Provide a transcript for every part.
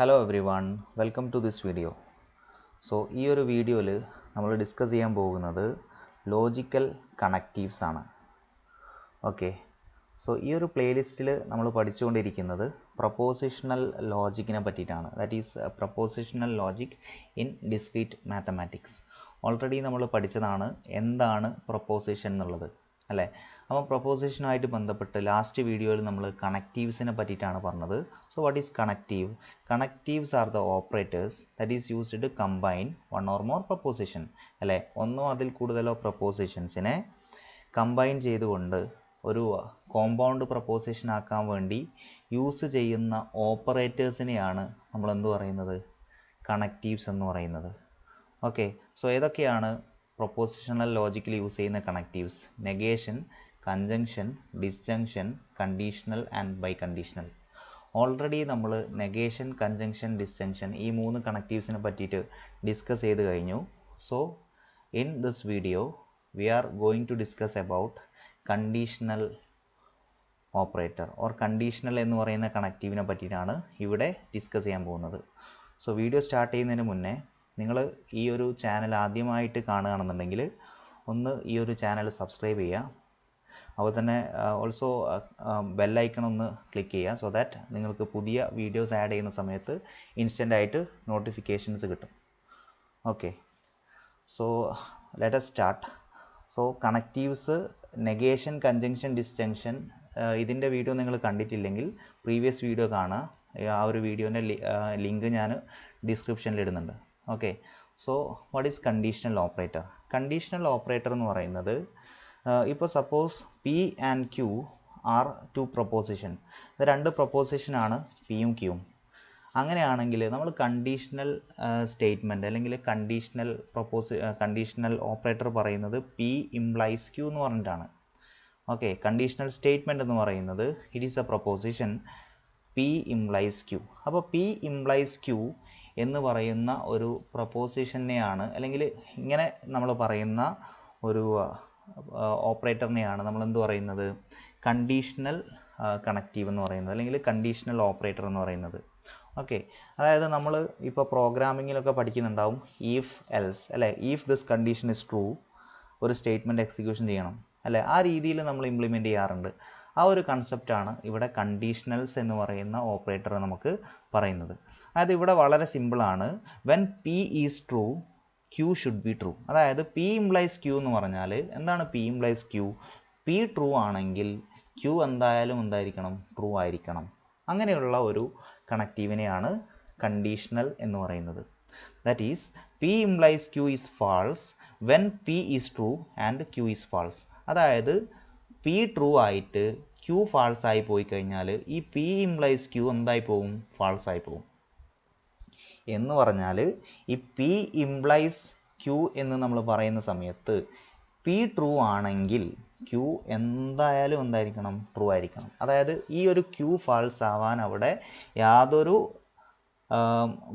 Hello everyone, welcome to this video. So, ഈ ഒരു വീഡിയോയിൽ നമ്മൾ ഡിസ്കസ് ചെയ്യാൻ പോകുന്നത് ലോജിക്കൽ കണക്റ്റീവ്സ് ആണ്. ഓക്കെ, സോ ഈ ഒരു പ്ലേലിസ്റ്റിൽ നമ്മൾ പഠിച്ചുകൊണ്ടിരിക്കുന്നത് പ്രൊപ്പോസിഷണൽ ലോജിക്കിനെ പറ്റിയിട്ടാണ്. That is propositional logic in discrete mathematics. Already നമ്മൾ പഠിച്ചതാണ് എന്താണ് പ്രൊപ്പോസിഷൻ എന്നുള്ളത്, അല്ലേ? അപ്പോൾ പ്രൊപ്പോസിഷനുമായിട്ട് ബന്ധപ്പെട്ട് ലാസ്റ്റ് വീഡിയോയിൽ നമ്മൾ കണക്റ്റീവ്സിനെ പറ്റിയിട്ടാണ് പറഞ്ഞത്. So what is connective? Connectives are the operators that is used to combine one or more proposition, അല്ലേ? ഒന്നോ അതിൽ കൂടുതലോ പ്രൊപ്പോസിഷൻസിനെ കമ്പൈൻ ചെയ്തുകൊണ്ട് ഒരു കോമ്പൗണ്ട് പ്രൊപ്പോസിഷൻ ആക്കാൻ വേണ്ടി യൂസ് ചെയ്യുന്ന ഓപ്പറേറ്റേഴ്സിനെയാണ് നമ്മൾ എന്ത് പറയുന്നത്? കണക്റ്റീവ്സ് എന്ന് പറയുന്നത്. ഓക്കെ, സോ ഏതൊക്കെയാണ് പ്രൊപ്പോസിഷണൽ ലോജിക്കിൽ യൂസ് ചെയ്യുന്ന connectives? Negation, conjunction, disjunction, conditional and biconditional. Already നമ്മൾ നെഗേഷൻ, കൺജങ്ഷൻ, ഡിസ്ജങ്ഷൻ ഈ മൂന്ന് കണക്റ്റീവ്സിനെ പറ്റിയിട്ട് ഡിസ്കസ് ചെയ്ത് കഴിഞ്ഞു. So in this video we are going to discuss about conditional operator or conditional എന്ന് പറയുന്ന കണക്റ്റീവിനെ പറ്റിയിട്ടാണ് ഇവിടെ ഡിസ്കസ് ചെയ്യാൻ പോകുന്നത്. സോ വീഡിയോ സ്റ്റാർട്ട് ചെയ്യുന്നതിന് മുന്നേ നിങ്ങൾ ഈ ഒരു ചാനൽ ആദ്യമായിട്ട് കാണുകയാണെന്നുണ്ടെങ്കിൽ ഒന്ന് ഈ ഒരു ചാനൽ സബ്സ്ക്രൈബ് ചെയ്യുക. അതുപോലെ തന്നെ ഓൾസോ ബെല്ലൈക്കൺ ഒന്ന് ക്ലിക്ക് ചെയ്യുക, സോ ദാറ്റ് നിങ്ങൾക്ക് പുതിയ വീഡിയോസ് ആഡ് ചെയ്യുന്ന സമയത്ത് ഇൻസ്റ്റൻ്റ് ആയിട്ട് നോട്ടിഫിക്കേഷൻസ് കിട്ടും. Okay, so let us start. So connectives, negation, conjunction, disjunction ഇതിൻ്റെ വീഡിയോ നിങ്ങൾ കണ്ടിട്ടില്ലെങ്കിൽ പ്രീവിയസ് വീഡിയോ കാണുക. ആ ഒരു വീഡിയോൻ്റെ ലിങ്ക് ഞാൻ ഡിസ്ക്രിപ്ഷനിൽ ഇടുന്നുണ്ട്. Okay, so what is conditional operator? Conditional operator എന്ന് പറയുന്നത് ഇപ്പോൾ suppose P and Q are two proposition. ഇത് രണ്ട് പ്രൊപ്പോസിഷനാണ് പിയും ക്യൂവും. അങ്ങനെയാണെങ്കിൽ നമ്മൾ കണ്ടീഷണൽ സ്റ്റേറ്റ്മെൻറ്റ് അല്ലെങ്കിൽ കണ്ടീഷണൽ ഓപ്പറേറ്റർ പറയുന്നത് പി ഇംപ്ലൈസ് ക്യൂ എന്ന് പറഞ്ഞിട്ടാണ്. ഓക്കെ, കണ്ടീഷണൽ സ്റ്റേറ്റ്മെൻറ്റ് എന്ന് പറയുന്നത് it is a proposition P implies Q. അപ്പോൾ പി ഇംപ്ലൈസ് ക്യൂ എന്ന് പറയുന്ന ഒരു പ്രൊപ്പോസിഷനെയാണ്, അല്ലെങ്കിൽ ഇങ്ങനെ നമ്മൾ പറയുന്ന ഒരു ഓപ്പറേറ്ററിനെയാണ് നമ്മൾ എന്ത് പറയുന്നത്? കണ്ടീഷണൽ കണക്റ്റീവ് എന്ന് പറയുന്നത്, അല്ലെങ്കിൽ കണ്ടീഷണൽ ഓപ്പറേറ്റർ എന്ന് പറയുന്നത്. ഓക്കെ, അതായത് നമ്മൾ ഇപ്പോൾ പ്രോഗ്രാമിങ്ങിലൊക്കെ പഠിക്കുന്നുണ്ടാവും ഈഫ് എൽസ്, അല്ലേ? If this condition is true ഒരു സ്റ്റേറ്റ്മെൻറ്റ് എക്സിക്യൂഷൻ ചെയ്യണം, അല്ലേ? ആ രീതിയിൽ നമ്മൾ ഇംപ്ലിമെൻറ്റ് ചെയ്യാറുണ്ട്. ആ ഒരു കൺസെപ്റ്റാണ് ഇവിടെ കണ്ടീഷണൽസ് എന്ന് പറയുന്ന ഓപ്പറേറ്റർ നമുക്ക് പറയുന്നത്. അതായത് ഇവിടെ വളരെ സിമ്പിളാണ്. When P is true Q should be true. അതായത് പി ഇംപ്ലൈസ് ക്യൂ എന്ന് പറഞ്ഞാൽ എന്താണ് P implies Q? P true ആണെങ്കിൽ ക്യൂ എന്തായാലും എന്തായിരിക്കണം? ട്രൂ ആയിരിക്കണം. അങ്ങനെയുള്ള ഒരു കണക്റ്റീവിനെയാണ് കണ്ടീഷണൽ എന്ന് പറയുന്നത്. That is P implies Q is false when P is true and Q is false. അതായത് പി ട്രൂ ആയിട്ട് ക്യൂ ഫാൾസ് ആയി പോയി കഴിഞ്ഞാൽ ഈ പി ഇംപ്ലൈസ് ക്യൂ എന്തായി പോവും? ഫാൾസ് ആയി പോവും. എന്ന് പറഞ്ഞാൽ ഈ പി ഇംപ്ലൈസ് ക്യൂ എന്ന് നമ്മൾ പറയുന്ന സമയത്ത് പി ട്രൂ ആണെങ്കിൽ ക്യൂ എന്തായാലും എന്തായിരിക്കണം? ട്രൂ ആയിരിക്കണം. അതായത് ഈ ഒരു ക്യൂ ഫാൾസ് ആവാൻ അവിടെ യാതൊരു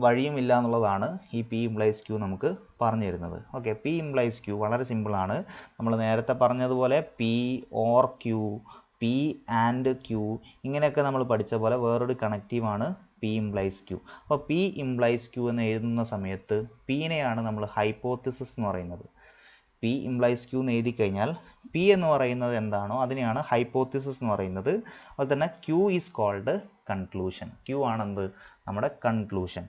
വഴിയുമില്ല എന്നുള്ളതാണ് ഈ പി ഇംപ്ലൈസ് ക്യൂ നമുക്ക് പറഞ്ഞു തരുന്നത്. ഓക്കെ, പി ഇംപ്ലൈസ് ക്യൂ വളരെ സിമ്പിളാണ്. നമ്മൾ നേരത്തെ പറഞ്ഞതുപോലെ P or Q, P and Q ഇങ്ങനെയൊക്കെ നമ്മൾ പഠിച്ച പോലെ വേറൊരു കണക്റ്റീവാണ് പി ഇംപ്ലൈസ് ക്യൂ. അപ്പോൾ പി ഇംപ്ലൈസ് ക്യൂ എന്ന് എഴുതുന്ന സമയത്ത് പീനെയാണ് നമ്മൾ ഹൈപ്പോത്തിസിസ് എന്ന് പറയുന്നത്. പി ഇംപ്ലൈസ് ക്യൂ എന്ന് എഴുതി കഴിഞ്ഞാൽ പി എന്ന് പറയുന്നത് എന്താണോ അതിനെയാണ് ഹൈപ്പോത്തിസിസ് എന്ന് പറയുന്നത്. അതുപോലെ തന്നെ Q is called conclusion. Q ആണെന്ത്? നമ്മുടെ conclusion.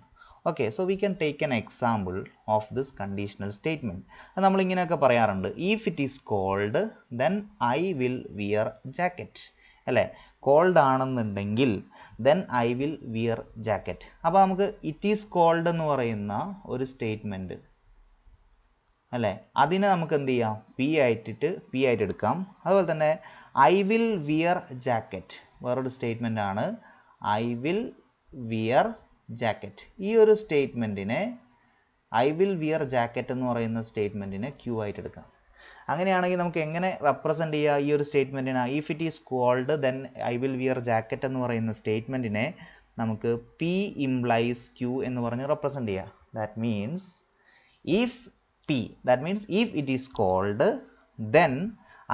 Okay, so we can take an example of this conditional statement. നമ്മൾ ഇങ്ങനെയൊക്കെ പറയാറുണ്ട്. If it is cold then I will wear jacket, അല്ലേ? കോൾഡ് ആണെന്നുണ്ടെങ്കിൽ then I will wear jacket. അപ്പോൾ നമുക്ക് it is called എന്ന് പറയുന്ന ഒരു സ്റ്റേറ്റ്മെൻറ്റ്, അല്ലേ? അതിനെ നമുക്ക് എന്ത് ചെയ്യാം? പി ആയിട്ട് എടുക്കാം. അതുപോലെ തന്നെ ഐ വിൽ വിയർ ജാക്കറ്റ് വേറൊരു സ്റ്റേറ്റ്മെൻ്റ് ആണ്. ഐ വിൽ വിയർ ജാക്കറ്റ് ഈ ഒരു സ്റ്റേറ്റ്മെൻറ്റിനെ, ഐ വിൽ വിയർ ജാക്കറ്റ് എന്ന് പറയുന്ന സ്റ്റേറ്റ്മെൻറ്റിനെ ക്യൂ ആയിട്ട് എടുക്കാം. അങ്ങനെയാണെങ്കിൽ നമുക്ക് എങ്ങനെ റെപ്രസെൻ്റ് ചെയ്യുക ഈ ഒരു സ്റ്റേറ്റ്മെൻറ്റിനെ? If it is cold then I will wear jacket എന്ന് പറയുന്ന സ്റ്റേറ്റ്മെൻറ്റിനെ നമുക്ക് പി ഇംപ്ലൈസ് ക്യൂ എന്ന് പറഞ്ഞ് റെപ്രസെൻ്റ് ചെയ്യുക. That means if P, that means if it is called then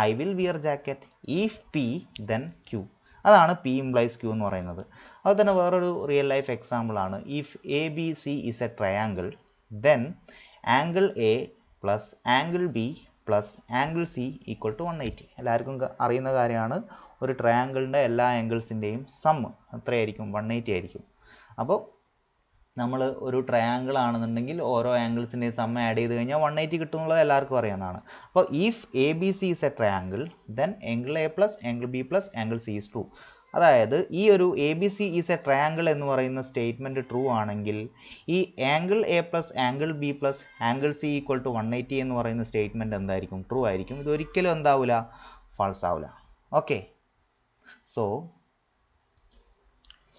I will wear jacket. If P then Q. അതാണ് P implies Q എന്ന് പറയുന്നത്. അതുപോലെ തന്നെ വേറൊരു റിയൽ ലൈഫ് എക്സാമ്പിൾ ആണ്, if A B C is a triangle then angle A plus angle B plus angle C equal to 180. എല്ലാവർക്കും അറിയുന്ന കാര്യമാണ്, ഒരു ട്രയാങ്കിളിൻ്റെ എല്ലാ ആംഗിൾസിൻ്റെയും സം എത്രയായിരിക്കും? 180 ആയിരിക്കും. അപ്പോൾ നമ്മൾ ഒരു ട്രയാങ്കിൾ ആണെന്നുണ്ടെങ്കിൽ ഓരോ ആംഗിൾസിൻ്റെയും സം ആഡ് ചെയ്ത് കഴിഞ്ഞാൽ 180 കിട്ടും എന്നുള്ളത് എല്ലാവർക്കും അറിയാവുന്നതാണ്. അപ്പോൾ if A B C is a triangle then angle A plus angle B plus angle C is true. അതായത് ഈ ഒരു A B C is a triangle എന്ന് പറയുന്ന സ്റ്റേറ്റ്മെൻറ്റ് ട്രൂ ആണെങ്കിൽ ഈ angle A plus angle B plus angle C equal to 180 എന്ന് പറയുന്ന statement എന്തായിരിക്കും? ട്രൂ ആയിരിക്കും. ഇതൊരിക്കലും എന്താവില്ല? ഫാൾസ് ആവില്ല. ഓക്കെ,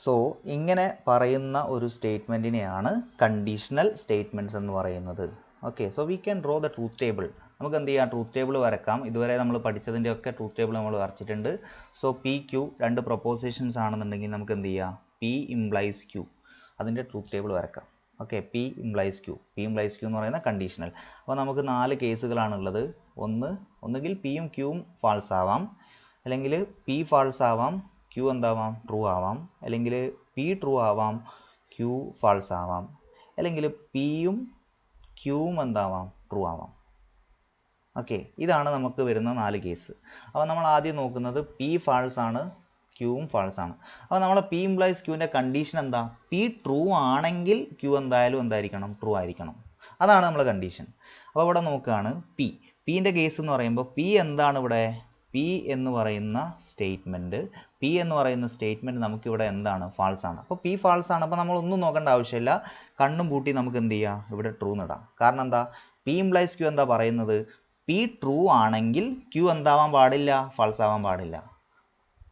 സോ ഇങ്ങനെ പറയുന്ന ഒരു സ്റ്റേറ്റ്മെൻറ്റിനെയാണ് കണ്ടീഷണൽ സ്റ്റേറ്റ്മെൻറ്റ്സ് എന്ന് പറയുന്നത്. Okay, so we can draw the truth table. നമുക്ക് എന്ത് ചെയ്യാം? ട്രൂത്ത് ടേബിൾ വരക്കാം. ഇതുവരെ നമ്മൾ പഠിച്ചതിൻ്റെ ഒക്കെ ട്രൂത്ത് ടേബിൾ നമ്മൾ വരച്ചിട്ടുണ്ട്. സോ പി ക്യൂ രണ്ട് പ്രൊപ്പോസിഷൻസ് ആണെന്നുണ്ടെങ്കിൽ നമുക്ക് എന്ത് ചെയ്യാം? പി ഇംപ്ലൈസ് ക്യൂ, അതിൻ്റെ ട്രൂത്ത് ടേബിൾ വരക്കാം. ഓക്കെ, പി ഇംപ്ലൈസ് ക്യൂ എന്ന് പറയുന്ന കണ്ടീഷണൽ. അപ്പോൾ നമുക്ക് 4 കേസുകളാണുള്ളത്. ഒന്നുകിൽ പിയും ക്യൂവും ഫാൾസ് ആവാം, അല്ലെങ്കിൽ പി ഫാൾസ് ആവാം, ക്യൂ എന്താവാം? ട്രൂ ആവാം, അല്ലെങ്കിൽ പി ട്രൂ ആവാം, ക്യൂ ഫാൾസ് ആവാം, അല്ലെങ്കിൽ പിയും ക്യൂവും എന്താവാം? ട്രൂ ആവാം. ഓക്കെ, ഇതാണ് നമുക്ക് വരുന്ന 4 കേസ്. അപ്പോൾ നമ്മൾ ആദ്യം നോക്കുന്നത് പി ഫാൾസ് ആണ്, ക്യൂവും ഫാൾസ് ആണ്. അപ്പോൾ നമ്മൾ പി ഇംപ്ലൈസ് ക്യൂവിൻ്റെ കണ്ടീഷൻ എന്താ? പി ട്രൂ ആണെങ്കിൽ ക്യൂ എന്തായാലും എന്തായിരിക്കണം? ട്രൂ ആയിരിക്കണം. അതാണ് നമ്മുടെ കണ്ടീഷൻ. അപ്പോൾ ഇവിടെ നോക്കുകയാണ് പിൻ്റെ കേസ് എന്ന് പറയുമ്പോൾ പി എന്താണ് ഇവിടെ? പി എന്ന് പറയുന്ന സ്റ്റേറ്റ്മെൻറ്റ് നമുക്കിവിടെ എന്താണ്? ഫാൾസ് ആണ്. അപ്പോൾ പി ഫാൾസ് ആണ്. അപ്പോൾ നമ്മൾ ഒന്നും നോക്കേണ്ട ആവശ്യമില്ല, കണ്ണും പൂട്ടി നമുക്ക് എന്ത് ചെയ്യാം? ഇവിടെ ട്രൂ നിടാം. കാരണം എന്താ? പി ഇംപ്ലൈസ് ക്യൂ എന്താ പറയുന്നത്? പി ട്രൂ ആണെങ്കിൽ ക്യൂ എന്താവാൻ പാടില്ല? ഫാൾസ് ആവാൻ പാടില്ല.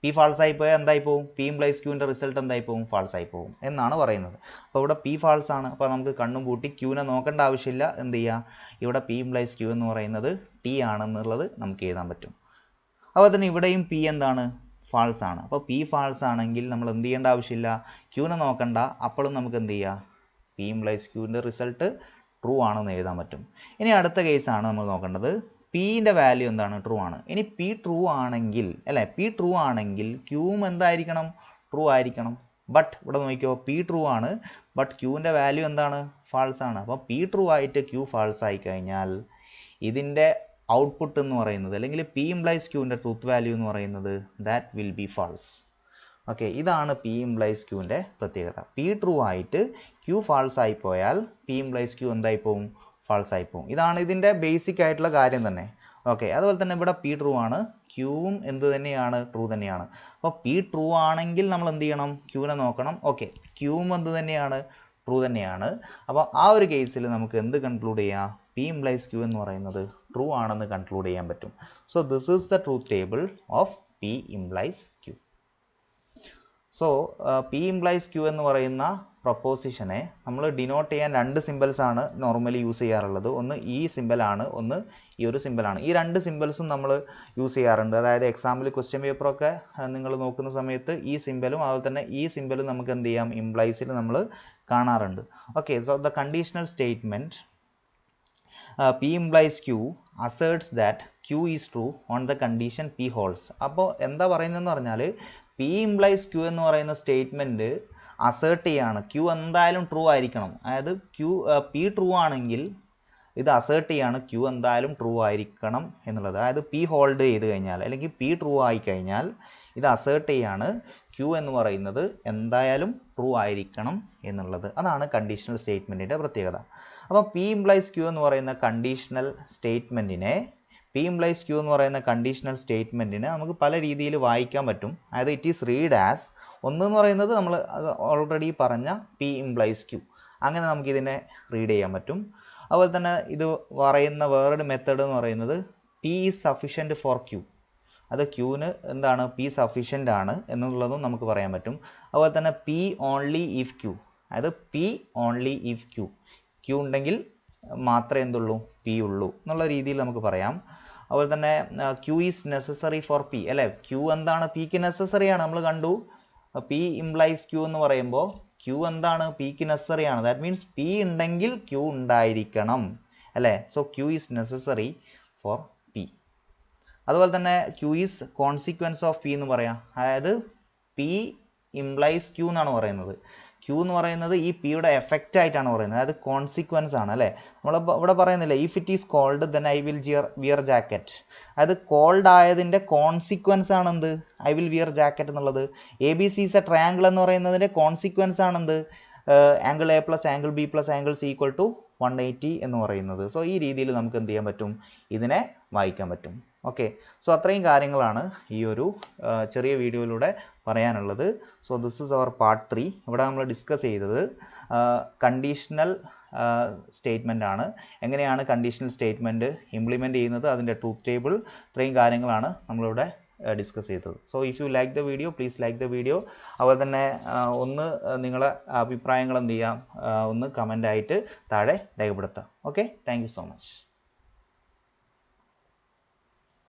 പി ഫാൾസ് ആയി പോയാൽ എന്തായി പോകും? പി ഇംപ്ലൈസ് ക്യൂവിൻ്റെ റിസൾട്ട് എന്തായി പോകും? ഫാൾസ് ആയി പോകും എന്നാണ് പറയുന്നത്. അപ്പോൾ ഇവിടെ പി ഫാൾസ് ആണ്. അപ്പോൾ നമുക്ക് കണ്ണും പൂട്ടി ക്യൂവിനെ നോക്കേണ്ട ആവശ്യമില്ല. എന്ത് ചെയ്യുക? ഇവിടെ പി ഇംപ്ലൈസ് ക്യൂ എന്ന് പറയുന്നത് ടി ആണെന്നുള്ളത് നമുക്ക് എഴുതാൻ പറ്റും. അപ്പോൾ തന്നെ ഇവിടെയും പി എന്താണ്? ഫാൾസ് ആണ്. അപ്പോൾ പി ഫാൾസ് ആണെങ്കിൽ നമ്മൾ എന്ത് ചെയ്യേണ്ട ആവശ്യമില്ല? ക്യൂവിനെ നോക്കണ്ട. അപ്പോഴും നമുക്ക് എന്ത് ചെയ്യുക? പി ഇംപ്ലൈസ് ക്യൂവിൻ്റെ റിസൾട്ട് ട്രൂ ആണെന്ന് എഴുതാൻ പറ്റും. ഇനി അടുത്ത കേസാണ് നമ്മൾ നോക്കേണ്ടത്. പിൻ്റെ വാല്യൂ എന്താണ്? ട്രൂ ആണ്. ഇനി പി ട്രൂ ആണെങ്കിൽ, അല്ലേ, പി ട്രൂ ആണെങ്കിൽ ക്യൂവും എന്തായിരിക്കണം? ട്രൂ ആയിരിക്കണം. ബട്ട് ഇവിടെ നോക്കിയോ, പി ട്രൂ ആണ്, ബട്ട് ക്യൂവിൻ്റെ വാല്യൂ എന്താണ്? ഫാൾസ് ആണ്. അപ്പോൾ പി ട്രൂ ആയിട്ട് ക്യൂ ഫാൾസ് ആയി കഴിഞ്ഞാൽ ഇതിൻ്റെ ഔട്ട്പുട്ട് എന്ന് പറയുന്നത്, അല്ലെങ്കിൽ പി ഇംപ്ലൈസ് ക്യൂവിൻ്റെ ട്രൂത്ത് വാല്യൂ എന്ന് പറയുന്നത് that will be false. Okay, ഇതാണ് പി ഇംപ്ലൈസ് ക്യൂവിൻ്റെ പ്രത്യേകത. പി ട്രൂ ആയിട്ട് ക്യൂ ഫാൾസ് ആയി പോയാൽ പി ഇംപ്ലൈസ് ക്യൂ എന്തായി പോവും? ഫാൾസ് ആയി പോവും. ഇതാണ് ഇതിൻ്റെ ബേസിക് ആയിട്ടുള്ള കാര്യം തന്നെ. ഓക്കെ, അതുപോലെ തന്നെ ഇവിടെ പി ട്രൂ ആണ്, ക്യൂവും എന്ത് തന്നെയാണ്? ട്രൂ തന്നെയാണ്. അപ്പോൾ പി ട്രൂ ആണെങ്കിൽ നമ്മൾ എന്ത് ചെയ്യണം? ക്യൂവിനെ നോക്കണം. ഓക്കെ, ക്യൂവും എന്ത് തന്നെയാണ്? ട്രൂ തന്നെയാണ്. അപ്പോൾ ആ ഒരു കേസിൽ നമുക്ക് എന്ത് കൺക്ലൂഡ് ചെയ്യാം? പി ഇംപ്ലൈസ് ക്യൂ എന്ന് പറയുന്നത് ട്രൂ ആണെന്ന് കൺക്ലൂഡ് ചെയ്യാൻ പറ്റും. So this is the truth table of P implies Q. So P implies Q എന്ന് പറയുന്ന പ്രൊപ്പോസിഷനെ നമ്മൾ ഡിനോട്ട് ചെയ്യാൻ 2 സിമ്പിൾസ് ആണ് നോർമലി യൂസ് ചെയ്യാറുള്ളത്. ഒന്ന് ഈ സിമ്പിളാണ്, ഒന്ന് ഈ ഒരു സിമ്പിളാണ്. ഈ 2 സിമ്പിൾസും നമ്മൾ യൂസ് ചെയ്യാറുണ്ട്. അതായത് എക്സാമിൽ ക്വസ്റ്റ്യൻ പേപ്പറൊക്കെ നിങ്ങൾ നോക്കുന്ന സമയത്ത് ഈ സിമ്പിളും അതുപോലെ തന്നെ ഈ സിമ്പിളും നമുക്ക് എന്ത് ചെയ്യാം? ഇംപ്ലൈസിൽ നമ്മൾ കാണാറുണ്ട്. Okay, so the conditional statement P implies Q asserts that Q is true on the condition P holds. അപ്പോൾ എന്താ പറയുന്നതെന്ന് പറഞ്ഞാൽ P implies Q എന്ന് പറയുന്ന സ്റ്റേറ്റ്മെൻറ്റ് അസേർട്ട് ചെയ്യാണ്, Q എന്തായാലും ട്രൂ ആയിരിക്കണം. അതായത് P ട്രൂ ആണെങ്കിൽ ഇത് അസേർട്ട് ചെയ്യാണ് Q എന്തായാലും ട്രൂ ആയിരിക്കണം എന്നുള്ളത്. അതായത് P ഹോൾഡ് ചെയ്ത് കഴിഞ്ഞാൽ, അല്ലെങ്കിൽ P ട്രൂ ആയി കഴിഞ്ഞാൽ ഇത് അസേർട്ട് ചെയ്യാണ് Q എന്ന് പറയുന്നത് എന്തായാലും ട്രൂ ആയിരിക്കണം എന്നുള്ളത്. അതാണ് കണ്ടീഷണൽ സ്റ്റേറ്റ്മെൻറ്റിൻ്റെ പ്രത്യേകത. അപ്പോൾ P implies Q എന്ന് പറയുന്ന കണ്ടീഷണൽ സ്റ്റേറ്റ്മെൻറ്റിനെ നമുക്ക് പല രീതിയിൽ വായിക്കാൻ പറ്റും. അതായത് ഇറ്റ് ഈസ് റീഡ് ആസ്, ഒന്നെന്ന് പറയുന്നത് നമ്മൾ ഓൾറെഡി പറഞ്ഞ P implies Q, അങ്ങനെ നമുക്കിതിനെ റീഡ് ചെയ്യാൻ പറ്റും. അതുപോലെ തന്നെ ഇത് പറയുന്ന വേറൊരു മെത്തേഡ് എന്ന് പറയുന്നത് P is sufficient for Q. അത് ക്യൂവിന് എന്താണ്? P സഫീഷ്യൻ്റ് ആണ് എന്നുള്ളതും നമുക്ക് പറയാൻ പറ്റും. അതുപോലെ തന്നെ P ഓൺലി ഇഫ് Q, അതായത് P ഓൺലി ഇഫ് Q ഉണ്ടെങ്കിൽ മാത്രമേ എന്തുള്ളൂ? P ഉള്ളൂ എന്നുള്ള രീതിയിൽ നമുക്ക് പറയാം. അതുപോലെ തന്നെ Q is necessary four P, അല്ലേ, Q എന്താണ്? Pക്ക് നെസസറി ആണ്. നമ്മൾ കണ്ടു P ഇംപ്ലൈസ് Q എന്ന് പറയുമ്പോൾ Q എന്താണ്? Pക്ക് നെസസറി ആണ്. ദാറ്റ് മീൻസ് P ഉണ്ടെങ്കിൽ Q ഉണ്ടായിരിക്കണം, അല്ലേ. So Q is necessary four P. അതുപോലെ തന്നെ Q is consequence of P എന്ന് പറയാം. അതായത് P ഇംപ്ലൈസ് ക്യൂ എന്നാണ് പറയുന്നത്. ക്യൂ എന്ന് പറയുന്നത് ഈ പിയുടെ എഫക്റ്റ് ആയിട്ടാണ് പറയുന്നത്, അതായത് കോൺസിക്വൻസ് ആണ് അല്ലേ. നമ്മൾ ഇവിടെ പറയുന്നില്ല if it is cold then I will wear jacket, അതായത് കോൾഡ് ആയതിൻ്റെ കോൺസിക്വൻസ് ആണ് എന്ത്, ഐ വിൽ വിയർ ജാക്കറ്റ് എന്നുള്ളത്. A B C is a triangle എന്ന് പറയുന്നതിൻ്റെ കോൺസിക്വൻസ് ആണ് എന്ത്, angle A plus angle B plus angle C equal to 180 എന്ന് പറയുന്നത്. സോ ഈ രീതിയിൽ നമുക്ക് എന്ത് ചെയ്യാൻ പറ്റും, ഇതിനെ വായിക്കാൻ പറ്റും. ഓക്കെ, സോ അത്രയും കാര്യങ്ങളാണ് ഈ ഒരു ചെറിയ വീഡിയോയിലൂടെ പറയാനുള്ളത്. So this is our part 3. ഇവിടെ നമ്മൾ ഡിസ്കസ് ചെയ്തത് കണ്ടീഷണൽ സ്റ്റേറ്റ്മെൻ്റ് ആണ്. എങ്ങനെയാണ് കണ്ടീഷണൽ സ്റ്റേറ്റ്മെൻറ്റ് ഇംപ്ലിമെൻറ്റ് ചെയ്യുന്നത്, അതിൻ്റെ ട്രൂത്ത് ടേബിൾ, ഇത്രയും കാര്യങ്ങളാണ് നമ്മളിവിടെ ഡിസ്കസ് ചെയ്തത്. So if you like the video please like the video. അതുപോലെ തന്നെ ഒന്ന് നിങ്ങളെ അഭിപ്രായങ്ങൾ എന്ത് ചെയ്യാം, ഒന്ന് കമൻ്റ് ആയിട്ട് താഴെ രേഖപ്പെടുത്താം. Okay, thank you so much.